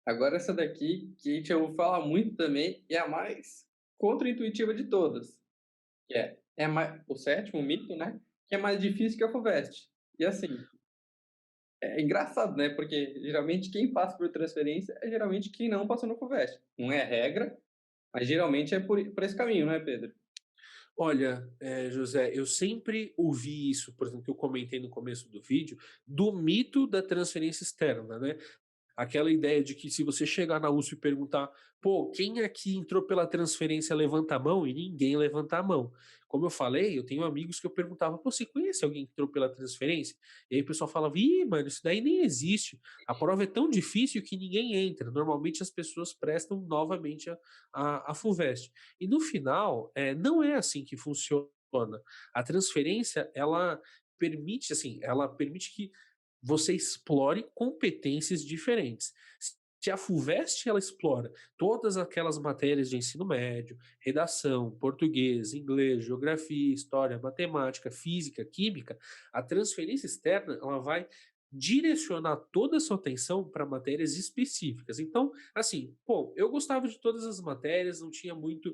Agora essa daqui, que a gente ouve falar muito também, e é a mais contraintuitiva de todas, que é mais o sétimo mito, né, que é mais difícil que a FUVEST. E assim, é engraçado, né, porque geralmente quem passa por transferência é geralmente quem não passou no FUVEST. Não é regra, mas geralmente é por esse caminho, né, Pedro? Olha, José, eu sempre ouvi isso, por exemplo, que eu comentei no começo do vídeo, do mito da transferência externa, né? Aquela ideia de que se você chegar na USP e perguntar, pô, quem aqui entrou pela transferência levanta a mão e ninguém levanta a mão. Como eu falei, eu tenho amigos que eu perguntava, pô, você conhece alguém que entrou pela transferência? E aí o pessoal falava, ih, mano, isso daí nem existe. A prova é tão difícil que ninguém entra. Normalmente as pessoas prestam novamente a FUVEST. E no final, não é assim que funciona. A transferência, ela permite que você explore competências diferentes. Se a FUVEST ela explora todas aquelas matérias de ensino médio, redação, português, inglês, geografia, história, matemática, física, química, a transferência externa ela vai direcionar toda a sua atenção para matérias específicas. Então, assim, pô, eu gostava de todas as matérias, não tinha muita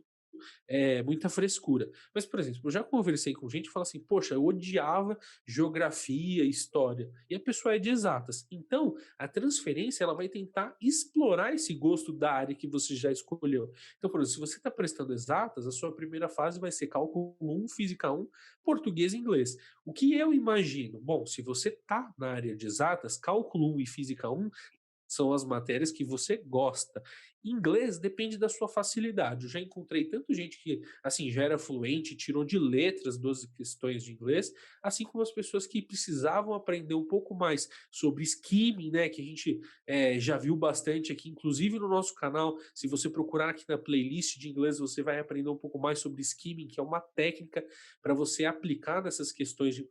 frescura. Mas, por exemplo, eu já conversei com gente que fala assim: poxa, eu odiava geografia, história. E a pessoa é de exatas. Então, a transferência ela vai tentar explorar esse gosto da área que você já escolheu. Então, por exemplo, se você está prestando exatas, a sua primeira fase vai ser cálculo um, física um, português e inglês. O que eu imagino? Bom, se você está na área de exatas, cálculo um e física um são as matérias que você gosta. Inglês depende da sua facilidade. Eu já encontrei tanto gente que, assim, já era fluente, tirou de letras 12 questões de inglês, assim como as pessoas que precisavam aprender um pouco mais sobre skimming, né, que a gente já viu bastante aqui, inclusive no nosso canal. Se você procurar aqui na playlist de inglês, você vai aprender um pouco mais sobre skimming, que é uma técnica para você aplicar nessas questões de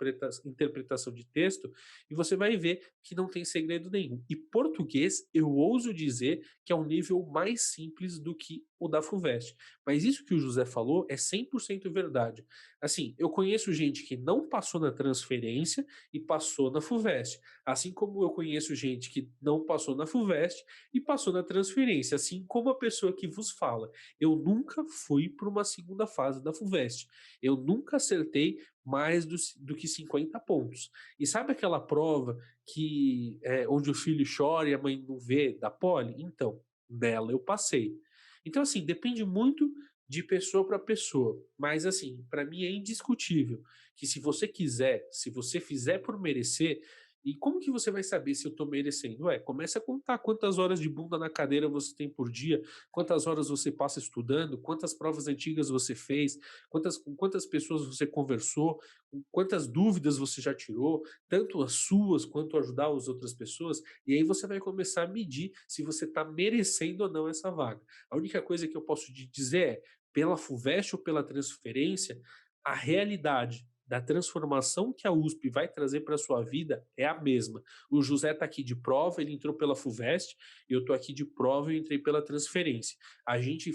interpretação de texto, e você vai ver que não tem segredo nenhum. E português, eu ouso dizer que é um nível mais simples do que o da FUVEST. Mas isso que o José falou é 100% verdade. Assim, eu conheço gente que não passou na transferência e passou na FUVEST, assim como eu conheço gente que não passou na FUVEST e passou na transferência, assim como a pessoa que vos fala. Eu nunca fui para uma segunda fase da FUVEST. Eu nunca acertei mais do que 50 pontos. E sabe aquela prova que onde o filho chora e a mãe não vê da poli? Então, nela eu passei. Então, assim, depende muito de pessoa para pessoa. Mas, assim, para mim é indiscutível que se você quiser, se você fizer por merecer, e como que você vai saber se eu tô merecendo? Começa a contar quantas horas de bunda na cadeira você tem por dia, quantas horas você passa estudando, quantas provas antigas você fez, com quantas pessoas você conversou, com quantas dúvidas você já tirou, tanto as suas quanto ajudar as outras pessoas, e aí você vai começar a medir se você está merecendo ou não essa vaga. A única coisa que eu posso te dizer é, pela FUVEST ou pela transferência, a realidade da transformação que a USP vai trazer para a sua vida é a mesma. O José está aqui de prova, ele entrou pela FUVEST, e eu estou aqui de prova e eu entrei pela transferência. A gente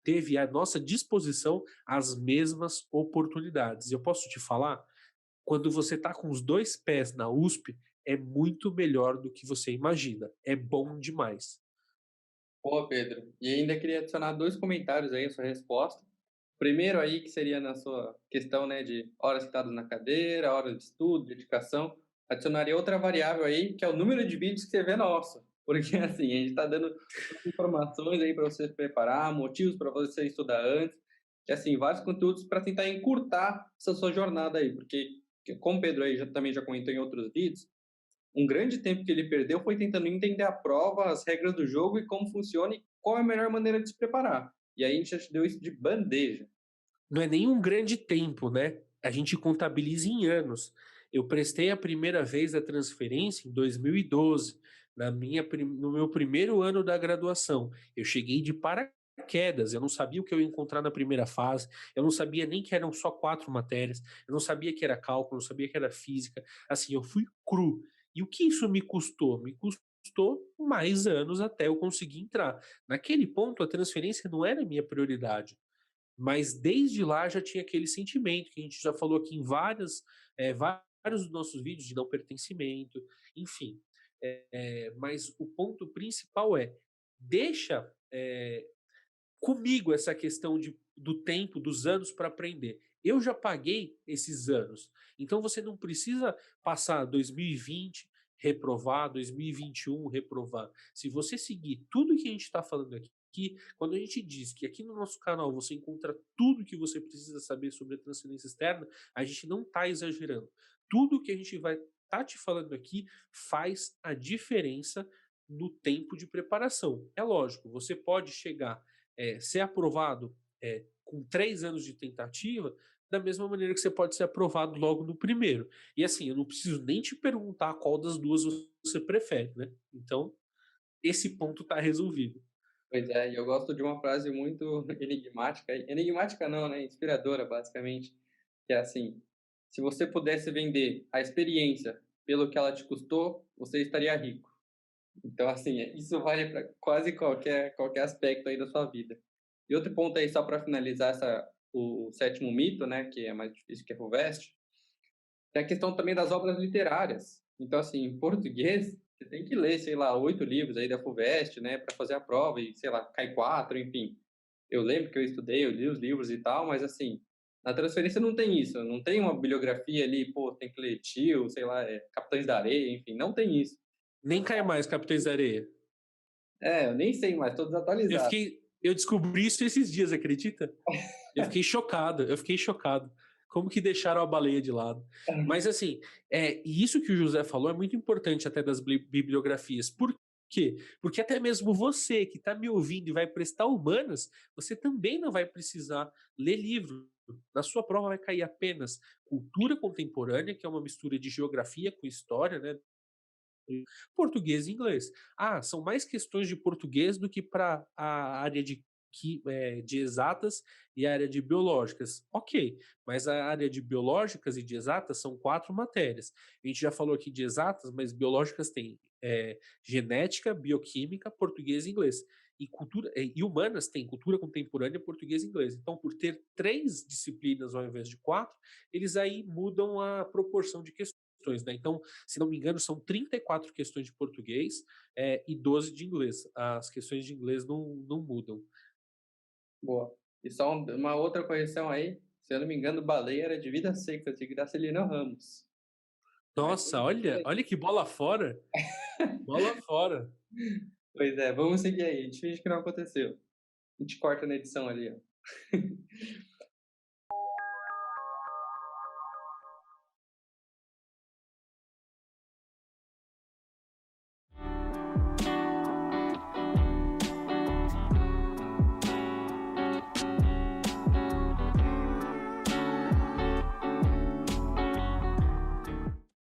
teve à nossa disposição as mesmas oportunidades. Eu posso te falar, quando você está com os dois pés na USP, é muito melhor do que você imagina. É bom demais. Boa, Pedro. E ainda queria adicionar 2 comentários aí à sua resposta. Primeiro aí, que seria na sua questão, né, de horas citadas na cadeira, horas de estudo, dedicação, adicionaria outra variável aí, que é o número de vídeos que você vê nosso. Porque, assim, a gente está dando informações aí para você se preparar, motivos para você estudar antes, que, assim, vários conteúdos para tentar encurtar essa sua jornada aí. Porque, como o Pedro aí também já comentou em outros vídeos, um grande tempo que ele perdeu foi tentando entender a prova, as regras do jogo e como funciona e qual é a melhor maneira de se preparar. E aí a gente já te deu isso de bandeja. Não é nem um grande tempo, né? A gente contabiliza em anos. Eu prestei a primeira vez a transferência em 2012, no meu primeiro ano da graduação. Eu cheguei de paraquedas, eu não sabia o que eu ia encontrar na primeira fase, eu não sabia nem que eram só 4 matérias, eu não sabia que era cálculo, não sabia que era física. Assim, eu fui cru. E o que isso me custou? Me custou mais anos até eu conseguir entrar. Naquele ponto, a transferência não era a minha prioridade. Mas desde lá já tinha aquele sentimento que a gente já falou aqui em vários dos nossos vídeos de não pertencimento, enfim. Mas o ponto principal é, deixa comigo essa questão do tempo, dos anos para aprender. Eu já paguei esses anos. Então você não precisa passar 2020 reprovar, 2021 reprovar. Se você seguir tudo que a gente está falando aqui, quando a gente diz que aqui no nosso canal você encontra tudo que você precisa saber sobre a transferência externa, a gente não está exagerando. Tudo que a gente vai estar te falando aqui faz a diferença no tempo de preparação. É lógico, você pode chegar ser aprovado com 3 anos de tentativa, da mesma maneira que você pode ser aprovado logo no primeiro. E assim, eu não preciso nem te perguntar qual das duas você prefere, né? Então, esse ponto está resolvido. Pois é, e eu gosto de uma frase muito enigmática, enigmática não, né, inspiradora basicamente, que é assim: "Se você pudesse vender a experiência pelo que ela te custou, você estaria rico". Então, assim, isso vale para quase qualquer aspecto aí da sua vida. E outro ponto aí, só para finalizar o sétimo mito, né, que é mais difícil que a FUVEST, é a questão também das obras literárias. Então, assim, em português, você tem que ler, sei lá, 8 livros aí da FUVEST, né, para fazer a prova e, sei lá, cai 4, enfim. Eu lembro que eu estudei, eu li os livros e tal, mas, assim, na transferência não tem isso, não tem uma bibliografia ali, pô, tem que ler Tio, sei lá, Capitães da Areia, enfim, não tem isso. Nem cai mais Capitães da Areia. É, eu nem sei mais, tô desatualizado. Eu descobri isso esses dias, acredita? Eu fiquei chocado, eu fiquei chocado. Como que deixaram a baleia de lado? Mas assim, e isso que o José falou é muito importante até das bibliografias. Por quê? Porque até mesmo você que está me ouvindo e vai prestar humanas, você também não vai precisar ler livro. Na sua prova vai cair apenas cultura contemporânea, que é uma mistura de geografia com história, né? Português e inglês. Ah, são mais questões de português do que para a área de exatas e a área de biológicas. Ok, mas a área de biológicas e de exatas são 4 matérias. A gente já falou aqui de exatas, mas biológicas tem genética, bioquímica, português e inglês. E humanas tem cultura contemporânea, português e inglês. Então, por ter 3 disciplinas ao invés de 4, eles aí mudam a proporção de questões, né? Então, se não me engano, são 34 questões de português e 12 de inglês. As questões de inglês não mudam. Boa. E só uma outra correção aí, se eu não me engano, Baleia era de Vidas Secas, de Graciliano Ramos. Mas Nossa, olha que bola fora! Bola fora! pois é, vamos seguir aí, a gente finge que não aconteceu. A gente corta na edição ali, ó.